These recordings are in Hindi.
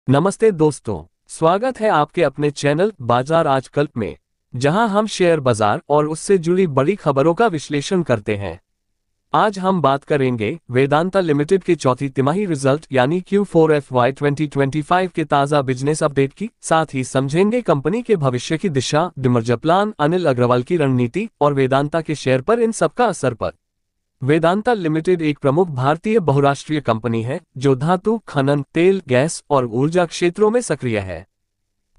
नमस्ते दोस्तों, स्वागत है आपके अपने चैनल बाजार आजकल में, जहां हम शेयर बाजार और उससे जुड़ी बड़ी खबरों का विश्लेषण करते हैं। आज हम बात करेंगे वेदांता लिमिटेड के चौथी तिमाही रिजल्ट यानी Q4 FY 2025 के ताज़ा बिजनेस अपडेट की। साथ ही समझेंगे कंपनी के भविष्य की दिशा, डिमर्जर प्लान, अनिल अग्रवाल की रणनीति और वेदांता के शेयर पर इन सबका असर पर। वेदांता लिमिटेड एक प्रमुख भारतीय बहुराष्ट्रीय कंपनी है जो धातु, खनन, तेल, गैस और ऊर्जा क्षेत्रों में सक्रिय है।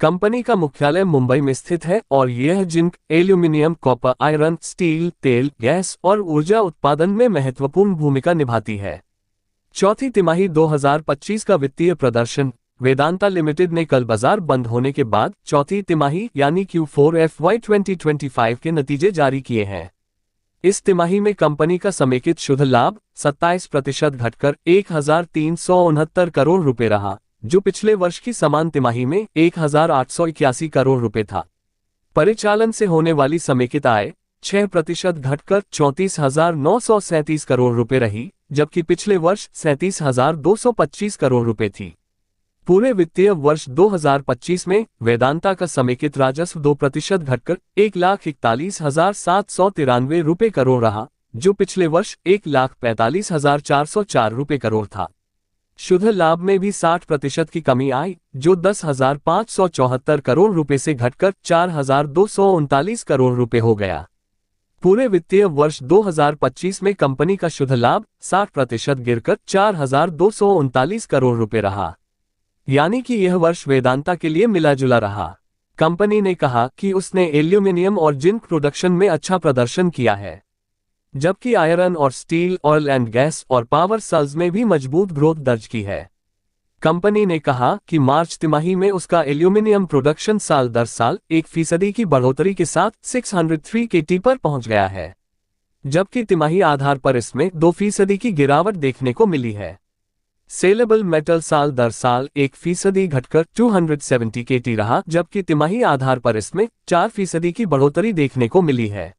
कंपनी का मुख्यालय मुंबई में स्थित है और यह zinc, aluminium, copper, iron, steel, तेल, गैस और ऊर्जा उत्पादन में महत्वपूर्ण भूमिका निभाती है। चौथी तिमाही 2025 का वित्तीय प्रदर्शन। वेदांता लिमिटेड ने कल बाजार बंद होने के बाद चौथी तिमाही यानी Q4 FY 2025 के नतीजे जारी किए हैं। इस तिमाही में कंपनी का समेकित शुद्ध लाभ 27% घटकर 1,369 करोड़ रुपए रहा, जो पिछले वर्ष की समान तिमाही में 1,881 करोड़ रुपए था। परिचालन से होने वाली समेकित आय 6% घटकर 34,937 करोड़ रुपए रही, जबकि पिछले वर्ष 37,225 करोड़ रुपए थी। पूरे वित्तीय वर्ष 2025 में वेदांता का समेकित राजस्व 2% घटकर 1,41,793 रुपए करोड़ रहा, जो पिछले वर्ष 1,45,404 रुपए करोड़ था। शुद्ध लाभ में भी 60% की कमी आई, जो 10,574 करोड़ रुपए से घटकर 4,239 करोड़ रुपए हो गया। पूरे वित्तीय वर्ष 2025 में कंपनी का शुद्ध लाभ 60% गिरकर 4,239 करोड़ रुपए रहा, यानी कि यह वर्ष वेदांता के लिए मिला जुला रहा। कंपनी ने कहा कि उसने एल्यूमीनियम और जिंक प्रोडक्शन में अच्छा प्रदर्शन किया है, जबकि आयरन और स्टील, ऑयल एंड गैस और पावर सेल्स में भी मजबूत ग्रोथ दर्ज की है। कंपनी ने कहा कि मार्च तिमाही में उसका एल्यूमीनियम प्रोडक्शन साल दर साल 1% की बढ़ोतरी के साथ 603 KT पर पहुंच गया है, जबकि तिमाही आधार पर इसमें 2% की गिरावट देखने को मिली है। सेलेबल मेटल साल दर साल 1% घटकर 270 KT रहा, जबकि तिमाही आधार पर इसमें 4% की बढ़ोतरी देखने को मिली है।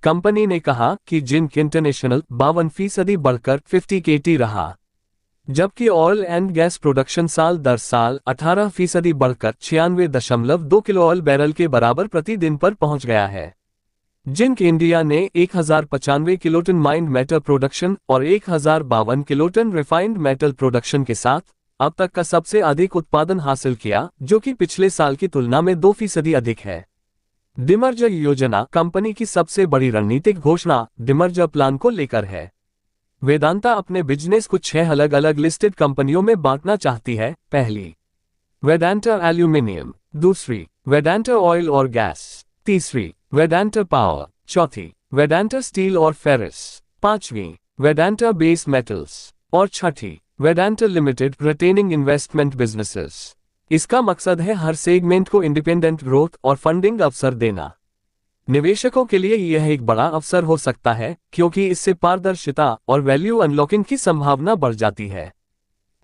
कंपनी ने कहा कि जिंक इंटरनेशनल 52% बढ़कर 50 KT रहा, जबकि ऑयल एंड गैस प्रोडक्शन साल दर साल 18% बढ़कर 96.2 किलो ऑयल बैरल के बराबर प्रतिदिन पर पहुंच गया है। जिंक इंडिया ने 1,095 किलोटन माइंड मेटल प्रोडक्शन और 1,052 किलोटन रिफाइंड मेटल प्रोडक्शन के साथ अब तक का सबसे अधिक उत्पादन हासिल किया, जो कि पिछले साल की तुलना में 2% अधिक है। डिमर्जर योजना। कंपनी की सबसे बड़ी रणनीतिक घोषणा डिमर्जर प्लान को लेकर है। वेदांता अपने बिजनेस को 6 अलग अलग लिस्टेड कंपनियों में बांटना चाहती है। पहली, वेदांता एल्यूमीनियम। दूसरी, वेदांता ऑयल और गैस। तीसरी, वेदांता पावर। चौथी, वेदांता स्टील और फेरस। पांचवी, वेदांता बेस मेटल्स और छठी, Vedanta limited retaining investment businesses. इसका मकसद है हर सेगमेंट को इंडिपेंडेंट ग्रोथ और फंडिंग अवसर देना। निवेशकों के लिए यह एक बड़ा अवसर हो सकता है, क्योंकि इससे पारदर्शिता और वैल्यू अनलॉकिंग की संभावना बढ़ जाती है।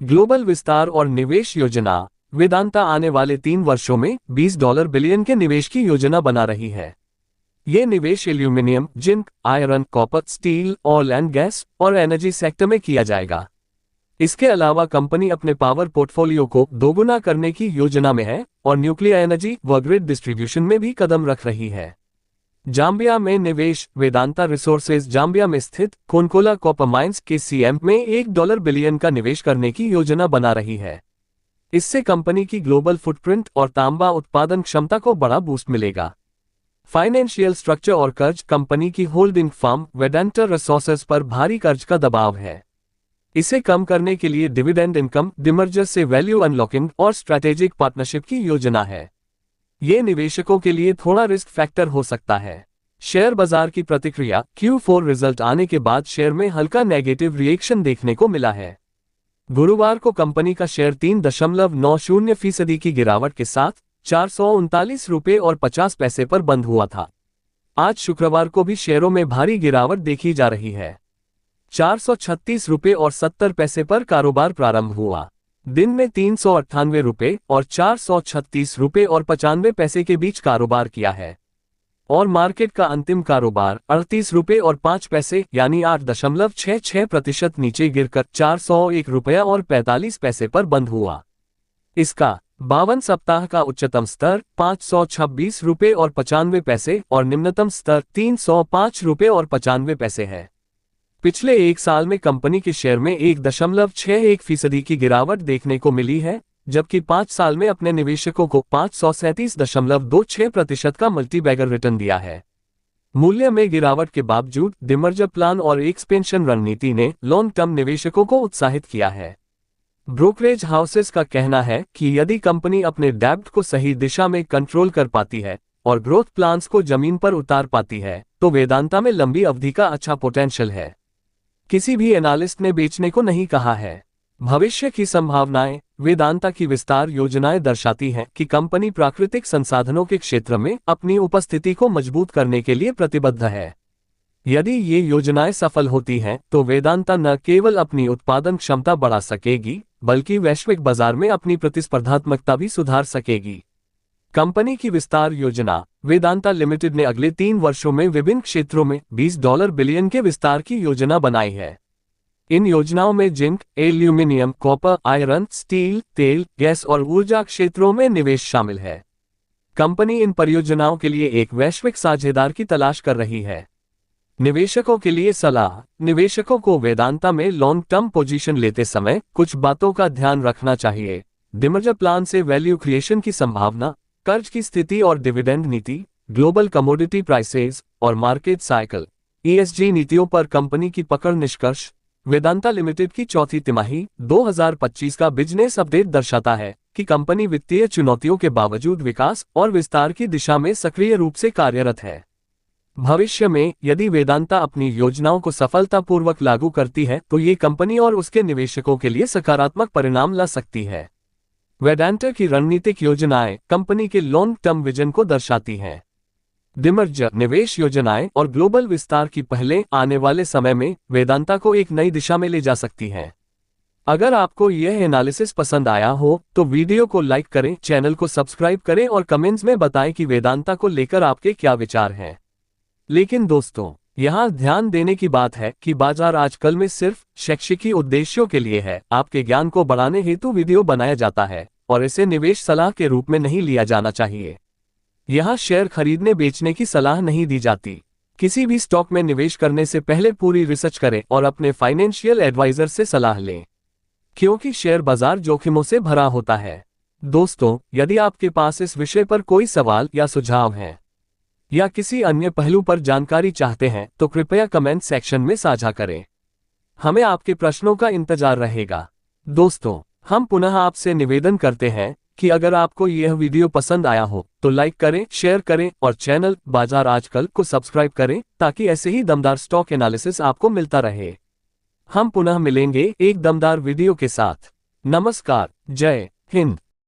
ग्लोबल विस्तार और निवेश योजना। वेदांता आने वाले 3 वर्षों में $20 बिलियन के निवेश की योजना बना रही है। ये निवेश aluminium, zinc, iron, copper, steel, oil and gas और एनर्जी सेक्टर में किया जाएगा। इसके अलावा कंपनी अपने पावर पोर्टफोलियो को दोगुना करने की योजना में है और न्यूक्लियर एनर्जी व ग्रिड डिस्ट्रीब्यूशन में भी कदम रख रही है। जाम्बिया में निवेश। वेदांता रिसोर्सेज जाम्बिया में स्थित कोनकोला कॉपर माइंस KCM में $1 बिलियन का निवेश करने की योजना बना रही है। इससे कंपनी की ग्लोबल फुटप्रिंट और तांबा उत्पादन क्षमता को बड़ा बूस्ट मिलेगा। फाइनेंशियल स्ट्रक्चर और कर्ज। कंपनी की होल्डिंग फर्म वेदांता रिसोर्सेज पर भारी कर्ज का दबाव है। इसे कम करने के लिए डिविडेंड इनकम, डिमर्जर से वैल्यू अनलॉकिंग और स्ट्रैटेजिक पार्टनरशिप की योजना है। ये निवेशकों के लिए थोड़ा रिस्क फैक्टर हो सकता है। शेयर बाजार की प्रतिक्रिया। Q4 रिजल्ट आने के बाद शेयर में हल्का नेगेटिव रिएक्शन देखने को मिला है। गुरुवार को कंपनी का शेयर 3.90% की गिरावट के साथ 439 रुपये और 50 पैसे पर बंद हुआ था। आज शुक्रवार को भी शेयरों में भारी गिरावट देखी जा रही है। 436 रुपये और 70 पैसे पर कारोबार प्रारंभ हुआ। दिन में 398 रुपये और 436 रुपये और 95 पैसे के बीच कारोबार किया है और मार्केट का अंतिम कारोबार 38 रुपये और 5 पैसे यानी 8.66% नीचे गिरकर 401 रुपया और 45 पैसे पर बंद हुआ। इसका 52 सप्ताह का उच्चतम स्तर 526 रुपये और 95 पैसे और निम्नतम स्तर 305 रुपये और 95 पैसे है। पिछले एक साल में कंपनी के शेयर में 1.61% की गिरावट देखने को मिली है, जबकि 5 साल में अपने निवेशकों को 537.26% का मल्टीबैगर रिटर्न दिया है। मूल्य में गिरावट के बावजूद डिमर्जर प्लान और एक्सपेंशन रणनीति ने लॉन्ग टर्म निवेशकों को उत्साहित किया है। ब्रोकरेज हाउसेस का कहना है कि यदि कंपनी अपने डेब्ट को सही दिशा में कंट्रोल कर पाती है और ग्रोथ प्लान्स को जमीन पर उतार पाती है, तो वेदांता में लंबी अवधि का अच्छा पोटेंशियल है। किसी भी एनालिस्ट ने बेचने को नहीं कहा है। भविष्य की संभावनाएं। वेदांता की विस्तार योजनाएं दर्शाती हैं कि कंपनी प्राकृतिक संसाधनों के क्षेत्र में अपनी उपस्थिति को मजबूत करने के लिए प्रतिबद्ध है। यदि ये योजनाएं सफल होती हैं, तो वेदांता न केवल अपनी उत्पादन क्षमता बढ़ा सकेगी, बल्कि वैश्विक बाजार में अपनी प्रतिस्पर्धात्मकता भी सुधार सकेगी। कंपनी की विस्तार योजना। वेदांता लिमिटेड ने अगले 3 वर्षों में विभिन्न क्षेत्रों में $20 बिलियन के विस्तार की योजना बनाई है। इन योजनाओं में zinc, aluminium, copper, iron, steel, तेल, गैस और ऊर्जा क्षेत्रों में निवेश शामिल है। कंपनी इन परियोजनाओं के लिए एक वैश्विक साझेदार की तलाश कर रही है। निवेशकों के लिए सलाह। निवेशकों को वेदांता में लॉन्ग टर्म पोजीशन लेते समय कुछ बातों का ध्यान रखना चाहिए। डिमर्जर प्लान से वैल्यू क्रिएशन की संभावना, कर्ज की स्थिति और डिविडेंड नीति, ग्लोबल कमोडिटी प्राइसेस और मार्केट साइकिल, ESG नीतियों पर कंपनी की पकड़। निष्कर्ष। वेदांता लिमिटेड की चौथी तिमाही 2025 का बिजनेस अपडेट दर्शाता है कि कंपनी वित्तीय चुनौतियों के बावजूद विकास और विस्तार की दिशा में सक्रिय रूप से कार्यरत है। भविष्य में यदि वेदांता अपनी योजनाओं को सफलतापूर्वक लागू करती है, तो ये कंपनी और उसके निवेशकों के लिए सकारात्मक परिणाम ला सकती है। वेदांता की रणनीतिक योजनाएं कंपनी के लॉन्ग टर्म विजन को दर्शाती हैं। डिमर्जर, निवेश योजनाएं और ग्लोबल विस्तार की पहले आने वाले समय में वेदांता को एक नई दिशा में ले जा सकती हैं। अगर आपको यह एनालिसिस पसंद आया हो तो वीडियो को लाइक करें, चैनल को सब्सक्राइब करें और कमेंट्स में बताएं कि वेदांता को लेकर आपके क्या विचार हैं। लेकिन दोस्तों, यहाँ ध्यान देने की बात है कि बाजार आजकल में सिर्फ शैक्षिकी उद्देश्यों के लिए है। आपके ज्ञान को बढ़ाने हेतु वीडियो बनाया जाता है और इसे निवेश सलाह के रूप में नहीं लिया जाना चाहिए। यहाँ शेयर खरीदने बेचने की सलाह नहीं दी जाती। किसी भी स्टॉक में निवेश करने से पहले पूरी रिसर्च करें और अपने फाइनेंशियल एडवाइजर से सलाह लें, क्योंकि शेयर बाजार जोखिमों से भरा होता है। दोस्तों, यदि आपके पास इस विषय पर कोई सवाल या सुझाव है या किसी अन्य पहलू पर जानकारी चाहते हैं, तो कृपया कमेंट सेक्शन में साझा करें। हमें आपके प्रश्नों का इंतजार रहेगा। दोस्तों, हम पुनः आपसे निवेदन करते हैं कि अगर आपको यह वीडियो पसंद आया हो तो लाइक करें, शेयर करें और चैनल बाजार आजकल को सब्सक्राइब करें, ताकि ऐसे ही दमदार स्टॉक एनालिसिस आपको मिलता रहे। हम पुनः मिलेंगे एक दमदार वीडियो के साथ। नमस्कार। जय हिंद।